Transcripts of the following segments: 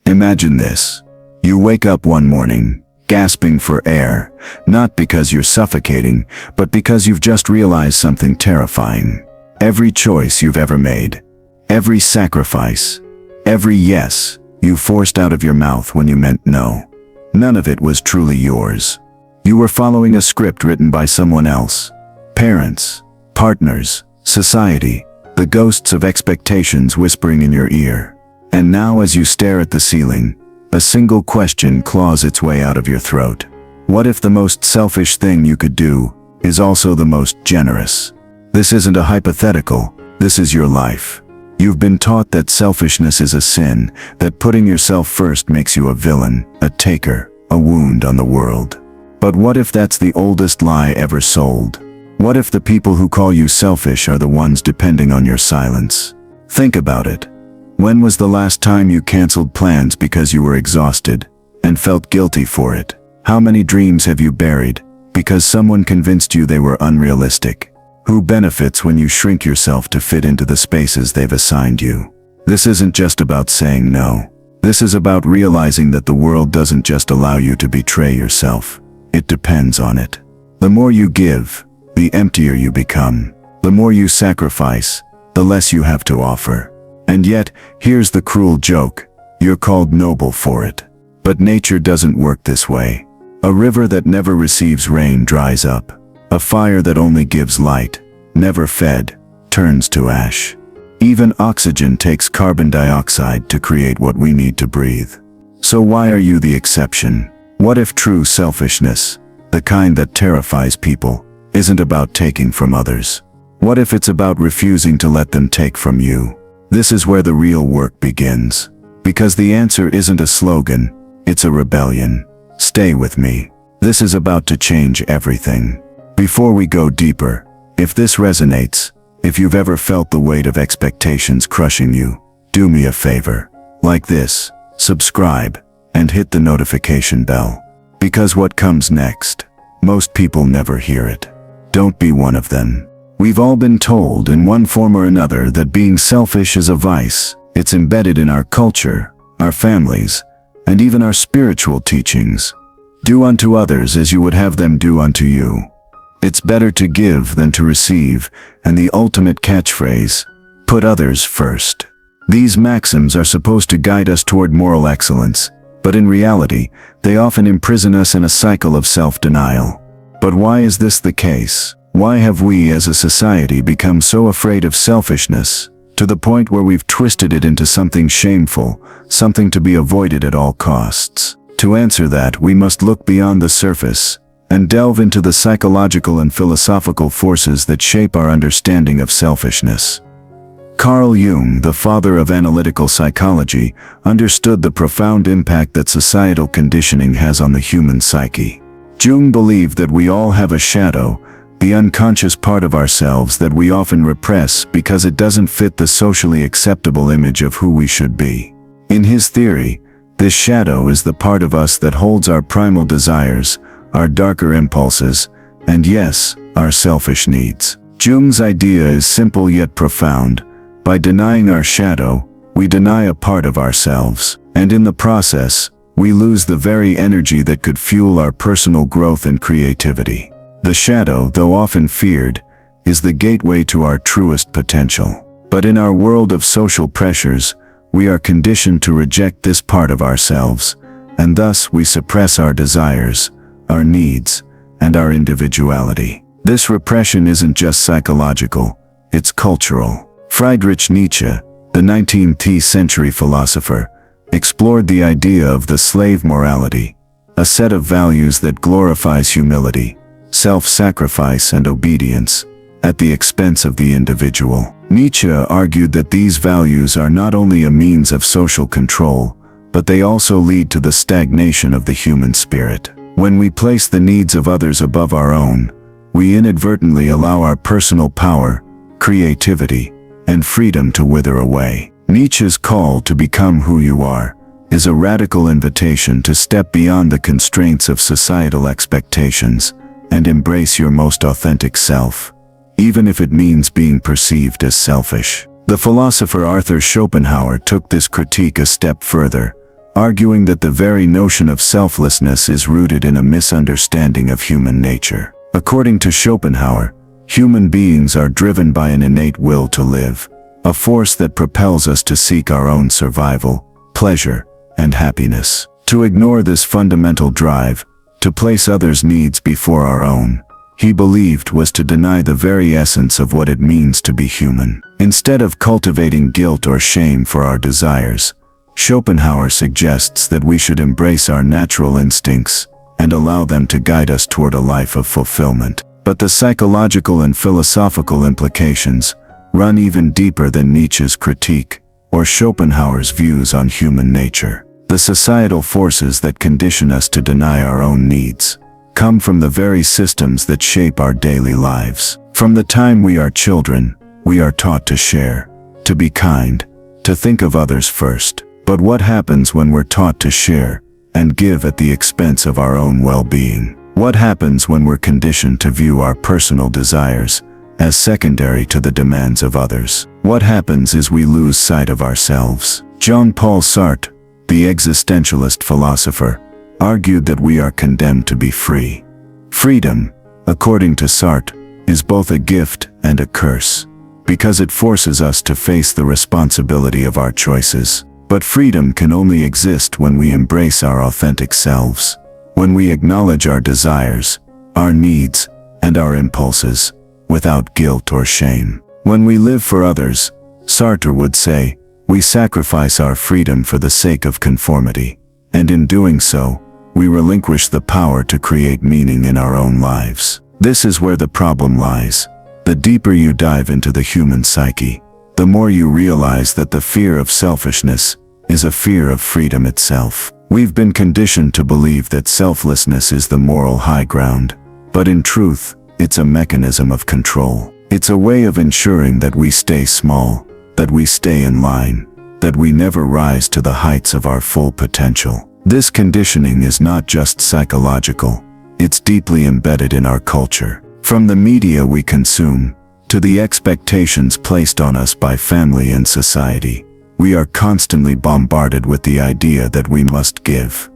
Imagine this. You wake up one morning, gasping for air, not because you're suffocating, but because you've just realized something terrifying. Every choice you've ever made, every sacrifice, every yes you forced out of your mouth when you meant no, none of it was truly yours. You were following a script written by someone else. Parents, partners, society, the ghosts of expectations whispering in your ear. And now as you stare at the ceiling, a single question claws its way out of your throat. What if the most selfish thing you could do is also the most generous? This isn't a hypothetical, this is your life. You've been taught that selfishness is a sin, that putting yourself first makes you a villain, a taker, a wound on the world. But what if that's the oldest lie ever sold? What if the people who call you selfish are the ones depending on your silence? Think about it. When was the last time you canceled plans because you were exhausted and felt guilty for it? How many dreams have you buried because someone convinced you they were unrealistic? Who benefits when you shrink yourself to fit into the spaces they've assigned you? This isn't just about saying no. This is about realizing that the world doesn't just allow you to betray yourself. It depends on it. The more you give, the emptier you become. The more you sacrifice, the less you have to offer. And yet, here's the cruel joke. You're called noble for it. But nature doesn't work this way. A river that never receives rain dries up. A fire that only gives light, never fed, turns to ash. Even oxygen takes carbon dioxide to create what we need to breathe. So why are you the exception? What if true selfishness, the kind that terrifies people, isn't about taking from others? What if it's about refusing to let them take from you? This is where the real work begins. Because the answer isn't a slogan, it's a rebellion. Stay with me. This is about to change everything. Before we go deeper, if this resonates, if you've ever felt the weight of expectations crushing you, do me a favor. Like this, subscribe, and hit the notification bell. Because what comes next, most people never hear it. Don't be one of them. We've all been told in one form or another that being selfish is a vice. It's embedded in our culture, our families, and even our spiritual teachings. Do unto others as you would have them do unto you. It's better to give than to receive, and the ultimate catchphrase, put others first. These maxims are supposed to guide us toward moral excellence, but in reality, they often imprison us in a cycle of self-denial. But why is this the case? Why have we as a society become so afraid of selfishness, to the point where we've twisted it into something shameful, something to be avoided at all costs? To answer that, we must look beyond the surface and delve into the psychological and philosophical forces that shape our understanding of selfishness. Carl Jung, the father of analytical psychology, understood the profound impact that societal conditioning has on the human psyche. Jung believed that we all have a shadow, the unconscious part of ourselves that we often repress because it doesn't fit the socially acceptable image of who we should be. In his theory, this shadow is the part of us that holds our primal desires, our darker impulses, and yes, our selfish needs. Jung's idea is simple yet profound. By denying our shadow, we deny a part of ourselves, and in the process, we lose the very energy that could fuel our personal growth and creativity. The shadow, though often feared, is the gateway to our truest potential. But in our world of social pressures, we are conditioned to reject this part of ourselves, and thus we suppress our desires, our needs, and our individuality. This repression isn't just psychological, it's cultural. Friedrich Nietzsche, the 19th century philosopher, explored the idea of the slave morality, a set of values that glorifies humility, self-sacrifice and obedience, at the expense of the individual. Nietzsche argued that these values are not only a means of social control, but they also lead to the stagnation of the human spirit. When we place the needs of others above our own, we inadvertently allow our personal power, creativity, and freedom to wither away. Nietzsche's call to become who you are is a radical invitation to step beyond the constraints of societal expectations and embrace your most authentic self, even if it means being perceived as selfish. The philosopher Arthur Schopenhauer took this critique a step further, arguing that the very notion of selflessness is rooted in a misunderstanding of human nature. According to Schopenhauer, human beings are driven by an innate will to live, a force that propels us to seek our own survival, pleasure, and happiness. To ignore this fundamental drive, to place others' needs before our own, he believed was to deny the very essence of what it means to be human. Instead of cultivating guilt or shame for our desires, Schopenhauer suggests that we should embrace our natural instincts and allow them to guide us toward a life of fulfillment. But the psychological and philosophical implications run even deeper than Nietzsche's critique or Schopenhauer's views on human nature. The societal forces that condition us to deny our own needs come from the very systems that shape our daily lives. From the time we are children, we are taught to share, to be kind, to think of others first. But what happens when we're taught to share and give at the expense of our own well-being? What happens when we're conditioned to view our personal desires as secondary to the demands of others? What happens is we lose sight of ourselves. Jean-Paul Sartre, the existentialist philosopher, argued that we are condemned to be free. Freedom, according to Sartre, is both a gift and a curse, because it forces us to face the responsibility of our choices. But freedom can only exist when we embrace our authentic selves, when we acknowledge our desires, our needs, and our impulses, without guilt or shame. When we live for others, Sartre would say, we sacrifice our freedom for the sake of conformity, and in doing so, we relinquish the power to create meaning in our own lives. This is where the problem lies. The deeper you dive into the human psyche, the more you realize that the fear of selfishness is a fear of freedom itself. We've been conditioned to believe that selflessness is the moral high ground, but in truth, it's a mechanism of control. It's a way of ensuring that we stay small, that we stay in line, that we never rise to the heights of our full potential. This conditioning is not just psychological, it's deeply embedded in our culture. From the media we consume, to the expectations placed on us by family and society, we are constantly bombarded with the idea that we must give,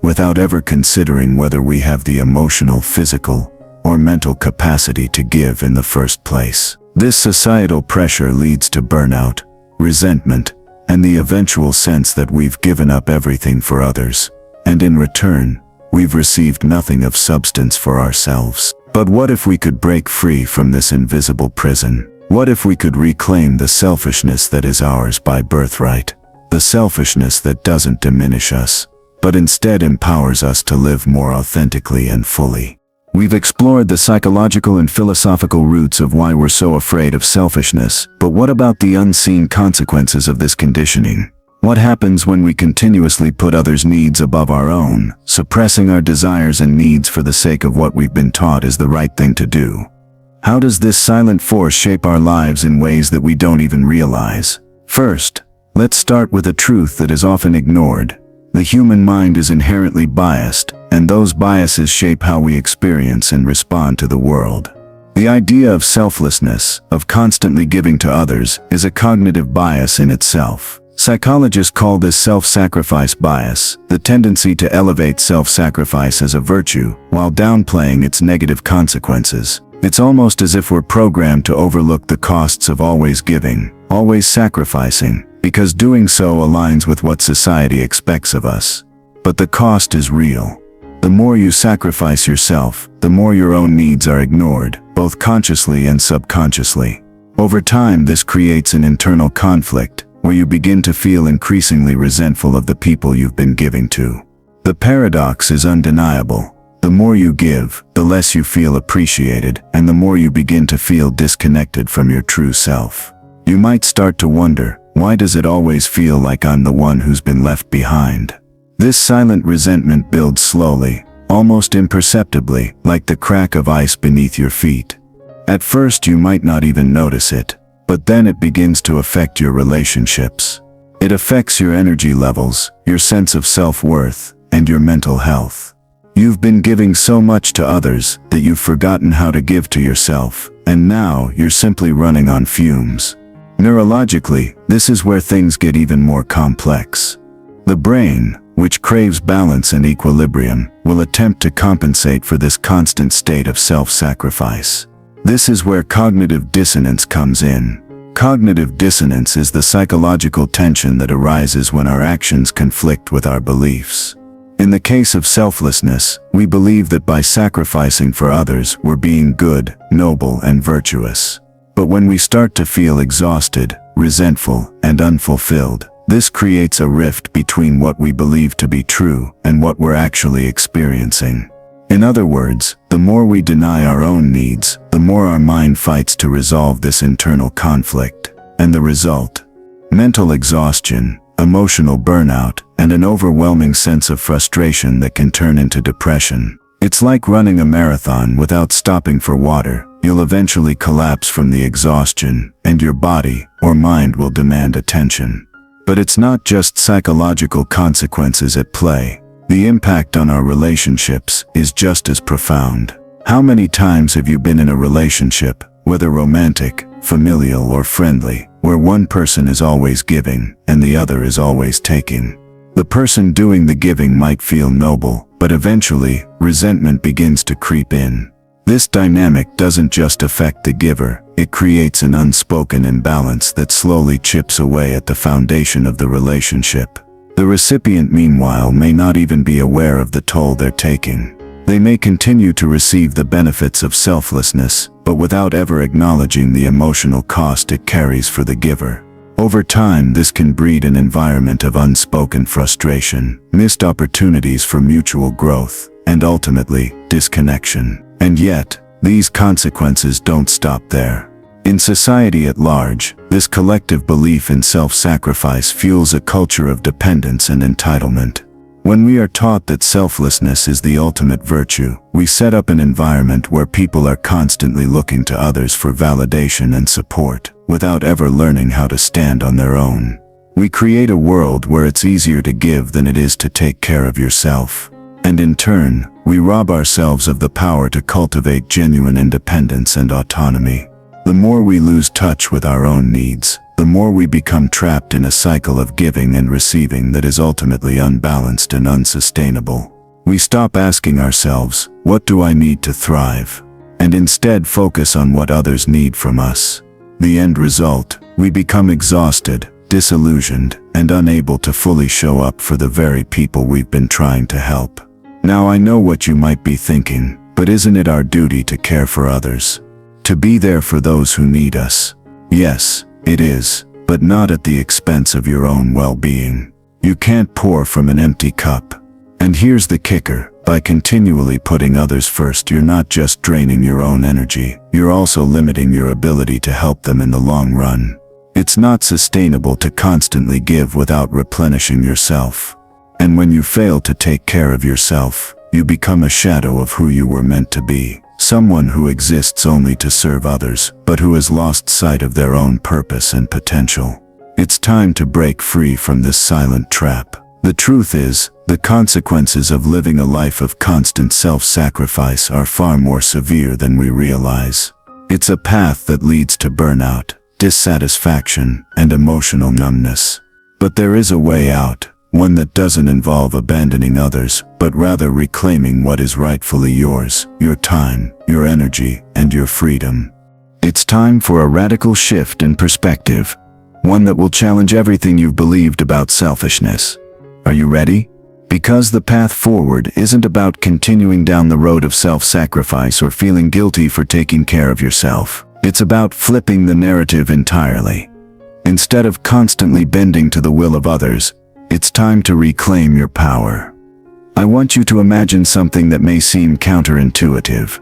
without ever considering whether we have the emotional, physical, or mental capacity to give in the first place. This societal pressure leads to burnout, resentment, and the eventual sense that we've given up everything for others, and in return, we've received nothing of substance for ourselves. But what if we could break free from this invisible prison? What if we could reclaim the selfishness that is ours by birthright? The selfishness that doesn't diminish us, but instead empowers us to live more authentically and fully. We've explored the psychological and philosophical roots of why we're so afraid of selfishness, but what about the unseen consequences of this conditioning? What happens when we continuously put others' needs above our own, suppressing our desires and needs for the sake of what we've been taught is the right thing to do? How does this silent force shape our lives in ways that we don't even realize? First, let's start with a truth that is often ignored. The human mind is inherently biased, and those biases shape how we experience and respond to the world. The idea of selflessness, of constantly giving to others, is a cognitive bias in itself. Psychologists call this self-sacrifice bias, the tendency to elevate self-sacrifice as a virtue, while downplaying its negative consequences. It's almost as if we're programmed to overlook the costs of always giving, always sacrificing, because doing so aligns with what society expects of us. But the cost is real. The more you sacrifice yourself, the more your own needs are ignored, both consciously and subconsciously. Over time, this creates an internal conflict, where you begin to feel increasingly resentful of the people you've been giving to. The paradox is undeniable. The more you give, the less you feel appreciated, and the more you begin to feel disconnected from your true self. You might start to wonder, why does it always feel like I'm the one who's been left behind? This silent resentment builds slowly, almost imperceptibly, like the crack of ice beneath your feet. At first you might not even notice it, but then it begins to affect your relationships. It affects your energy levels, your sense of self-worth, and your mental health. You've been giving so much to others that you've forgotten how to give to yourself, and now you're simply running on fumes. Neurologically, this is where things get even more complex. The brain, which craves balance and equilibrium, will attempt to compensate for this constant state of self-sacrifice. This is where cognitive dissonance comes in. Cognitive dissonance is the psychological tension that arises when our actions conflict with our beliefs. In the case of selflessness, we believe that by sacrificing for others, we're being good, noble, and virtuous. But when we start to feel exhausted, resentful, and unfulfilled, this creates a rift between what we believe to be true and what we're actually experiencing. In other words, the more we deny our own needs, the more our mind fights to resolve this internal conflict. And the result? Mental exhaustion, emotional burnout, and an overwhelming sense of frustration that can turn into depression. It's like running a marathon without stopping for water. You'll eventually collapse from the exhaustion, and your body or mind will demand attention. But it's not just psychological consequences at play. The impact on our relationships is just as profound. How many times have you been in a relationship, whether romantic, familial, or friendly, where one person is always giving and the other is always taking? The person doing the giving might feel noble, but eventually, resentment begins to creep in. This dynamic doesn't just affect the giver, it creates an unspoken imbalance that slowly chips away at the foundation of the relationship. The recipient, meanwhile, may not even be aware of the toll they're taking. They may continue to receive the benefits of selflessness, but without ever acknowledging the emotional cost it carries for the giver. Over time, this can breed an environment of unspoken frustration, missed opportunities for mutual growth, and ultimately, disconnection. And yet, these consequences don't stop there. In society at large, this collective belief in self-sacrifice fuels a culture of dependence and entitlement. When we are taught that selflessness is the ultimate virtue, we set up an environment where people are constantly looking to others for validation and support, without ever learning how to stand on their own. We create a world where it's easier to give than it is to take care of yourself. And in turn, we rob ourselves of the power to cultivate genuine independence and autonomy. The more we lose touch with our own needs, the more we become trapped in a cycle of giving and receiving that is ultimately unbalanced and unsustainable. We stop asking ourselves, what do I need to thrive? And instead focus on what others need from us. The end result, we become exhausted, disillusioned, and unable to fully show up for the very people we've been trying to help. Now I know what you might be thinking, but isn't it our duty to care for others? To be there for those who need us? Yes, it is, but not at the expense of your own well-being. You can't pour from an empty cup. And here's the kicker, by continually putting others first, you're not just draining your own energy, you're also limiting your ability to help them in the long run. It's not sustainable to constantly give without replenishing yourself. And when you fail to take care of yourself, you become a shadow of who you were meant to be. Someone who exists only to serve others, but who has lost sight of their own purpose and potential. It's time to break free from this silent trap. The truth is, the consequences of living a life of constant self-sacrifice are far more severe than we realize. It's a path that leads to burnout, dissatisfaction, and emotional numbness. But there is a way out. One that doesn't involve abandoning others, but rather reclaiming what is rightfully yours, your time, your energy, and your freedom. It's time for a radical shift in perspective, one that will challenge everything you've believed about selfishness. Are you ready? Because the path forward isn't about continuing down the road of self-sacrifice or feeling guilty for taking care of yourself. It's about flipping the narrative entirely. Instead of constantly bending to the will of others, it's time to reclaim your power. I want you to imagine something that may seem counterintuitive.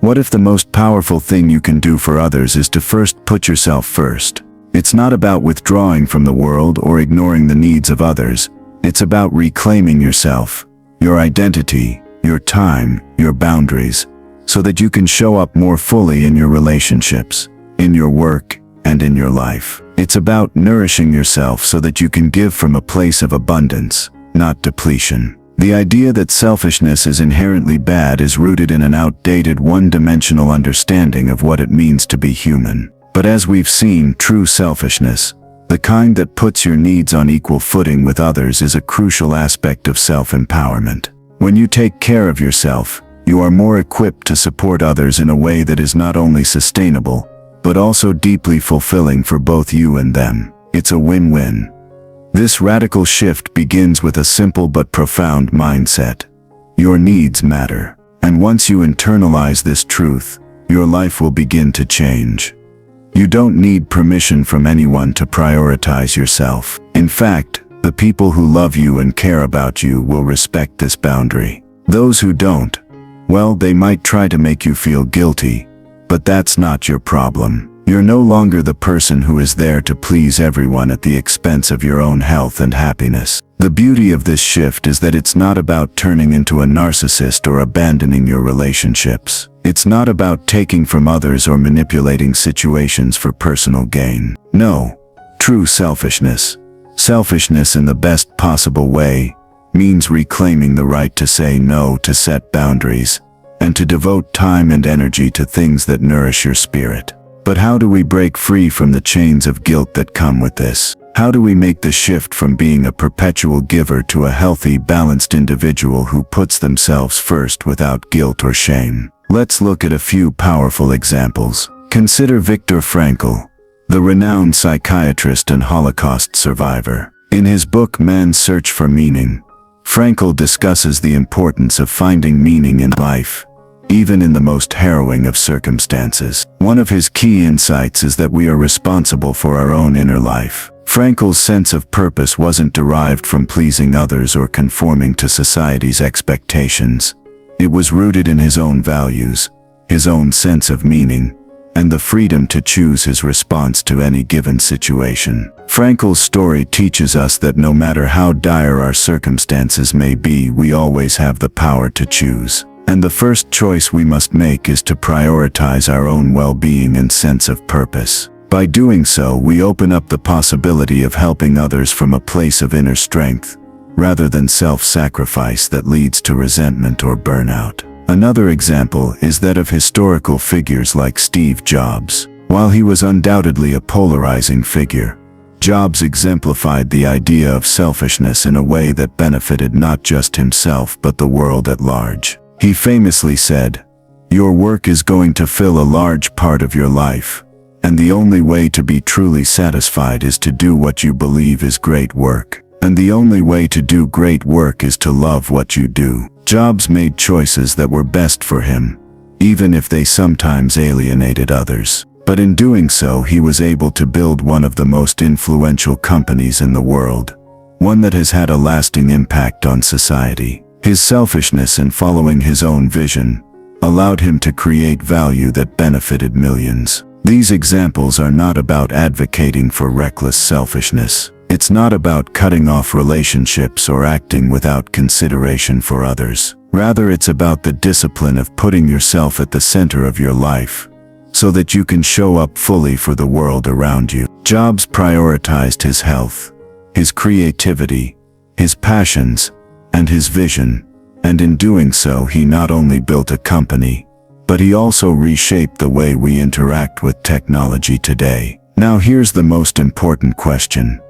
What if the most powerful thing you can do for others is to first put yourself first? It's not about withdrawing from the world or ignoring the needs of others. It's about reclaiming yourself, your identity, your time, your boundaries, so that you can show up more fully in your relationships, in your work, and in your life. It's about nourishing yourself so that you can give from a place of abundance, not depletion. The idea that selfishness is inherently bad is rooted in an outdated one-dimensional understanding of what it means to be human. But as we've seen, true selfishness, The kind that puts your needs on equal footing with others is a crucial aspect of self-empowerment. When you take care of yourself, you are more equipped to support others in a way that is not only sustainable, but also deeply fulfilling for both you and them. It's a win-win. This radical shift begins with a simple but profound mindset. Your needs matter. And once you internalize this truth, your life will begin to change. You don't need permission from anyone to prioritize yourself. In fact, the people who love you and care about you will respect this boundary. Those who don't, well, they might try to make you feel guilty, but that's not your problem. You're no longer the person who is there to please everyone at the expense of your own health and happiness. The beauty of this shift is that it's not about turning into a narcissist or abandoning your relationships. It's not about taking from others or manipulating situations for personal gain. No, true selfishness in the best possible way, means reclaiming the right to say no, to set boundaries, and to devote time and energy to things that nourish your spirit. But how do we break free from the chains of guilt that come with this? How do we make the shift from being a perpetual giver to a healthy, balanced individual who puts themselves first without guilt or shame? Let's look at a few powerful examples. Consider Viktor Frankl, the renowned psychiatrist and Holocaust survivor. In his book Man's Search for Meaning, Frankl discusses the importance of finding meaning in life, even in the most harrowing of circumstances. One of his key insights is that we are responsible for our own inner life. Frankl's sense of purpose wasn't derived from pleasing others or conforming to society's expectations. It was rooted in his own values, his own sense of meaning, and the freedom to choose his response to any given situation. Frankl's story teaches us that no matter how dire our circumstances may be, we always have the power to choose. And the first choice we must make is to prioritize our own well-being and sense of purpose. By doing so, we open up the possibility of helping others from a place of inner strength, rather than self-sacrifice that leads to resentment or burnout. Another example is that of historical figures like Steve Jobs. While he was undoubtedly a polarizing figure, Jobs exemplified the idea of selfishness in a way that benefited not just himself but the world at large. He famously said, "Your work is going to fill a large part of your life, and the only way to be truly satisfied is to do what you believe is great work. And the only way to do great work is to love what you do." Jobs made choices that were best for him, even if they sometimes alienated others. But in doing so, he was able to build one of the most influential companies in the world, one that has had a lasting impact on society. His selfishness in following his own vision allowed him to create value that benefited millions. These examples are not about advocating for reckless selfishness. It's not about cutting off relationships or acting without consideration for others. Rather, it's about the discipline of putting yourself at the center of your life, so that you can show up fully for the world around you. Jobs prioritized his health, his creativity, his passions, and his vision, and in doing so he not only built a company, but he also reshaped the way we interact with technology today. Now here's the most important question.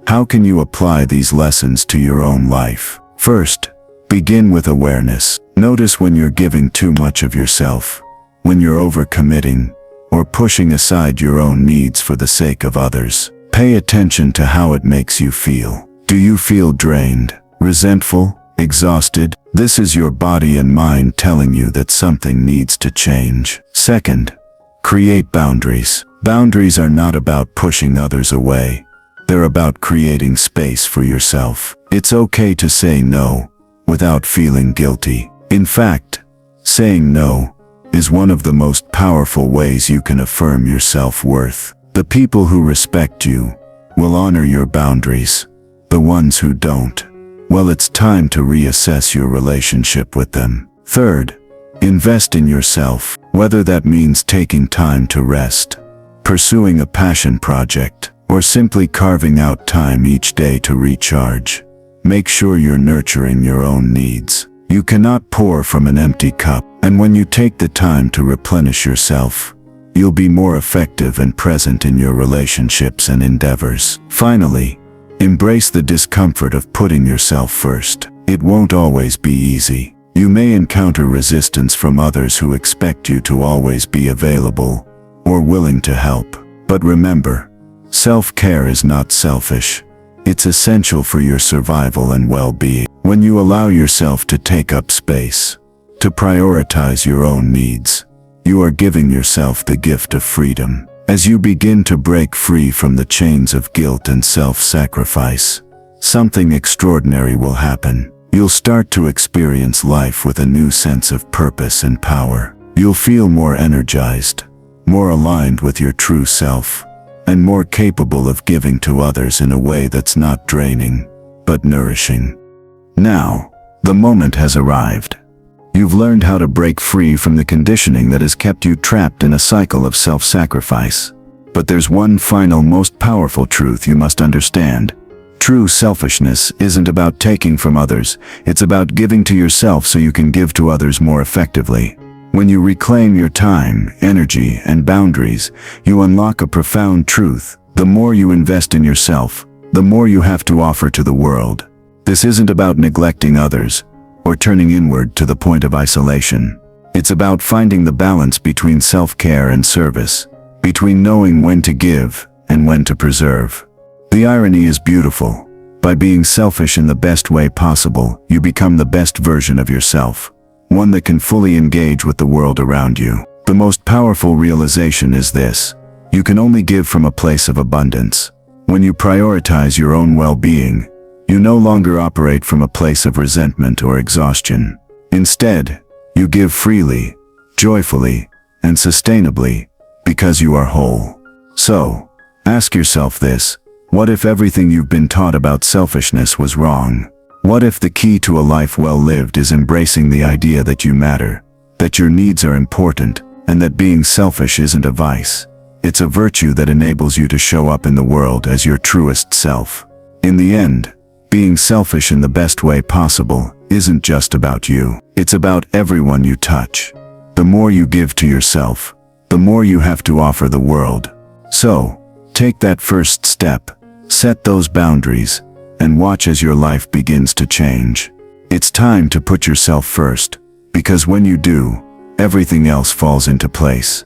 How can you apply these lessons to your own life? First, begin with awareness. Notice when you're giving too much of yourself, when you're overcommitting, or pushing aside your own needs for the sake of others. Pay attention to how it makes you feel. Do you feel drained, resentful, exhausted? This is your body and mind telling you that something needs to change. Second, create boundaries. Boundaries are not about pushing others away. They're about creating space for yourself. It's okay to say no without feeling guilty. In fact, saying no is one of the most powerful ways you can affirm your self-worth. The people who respect you will honor your boundaries. The ones who don't, well, it's time to reassess your relationship with them. Third, invest in yourself, whether that means taking time to rest, pursuing a passion project, or simply carving out time each day to recharge. Make sure you're nurturing your own needs. You cannot pour from an empty cup, and when you take the time to replenish yourself, You'll be more effective and present in your relationships and endeavors. Finally, embrace the discomfort of putting yourself first. It won't always be easy. You may encounter resistance from others who expect you to always be available or willing to help. But remember, self-care is not selfish. It's essential for your survival and well-being. When you allow yourself to take up space, to prioritize your own needs, you are giving yourself the gift of freedom. As you begin to break free from the chains of guilt and self-sacrifice, something extraordinary will happen. You'll start to experience life with a new sense of purpose and power. You'll feel more energized, more aligned with your true self, and more capable of giving to others in a way that's not draining, but nourishing. Now, the moment has arrived. You've learned how to break free from the conditioning that has kept you trapped in a cycle of self-sacrifice. But there's one final, most powerful truth you must understand. True selfishness isn't about taking from others, it's about giving to yourself so you can give to others more effectively. When you reclaim your time, energy, and boundaries, you unlock a profound truth. The more you invest in yourself, the more you have to offer to the world. This isn't about neglecting others, or turning inward to the point of isolation. It's about finding the balance between self-care and service, between knowing when to give and when to preserve. The irony is beautiful. By being selfish in the best way possible, you become the best version of yourself, one that can fully engage with the world around you. The most powerful realization is this: you can only give from a place of abundance. When you prioritize your own well-being, you no longer operate from a place of resentment or exhaustion. Instead, you give freely, joyfully, and sustainably, because you are whole. So, ask yourself this: what if everything you've been taught about selfishness was wrong? What if the key to a life well lived is embracing the idea that you matter, that your needs are important, and that being selfish isn't a vice? It's a virtue that enables you to show up in the world as your truest self. In the end, being selfish in the best way possible isn't just about you. It's about everyone you touch. The more you give to yourself, the more you have to offer the world. So, take that first step, set those boundaries, and watch as your life begins to change. It's time to put yourself first, because when you do, everything else falls into place.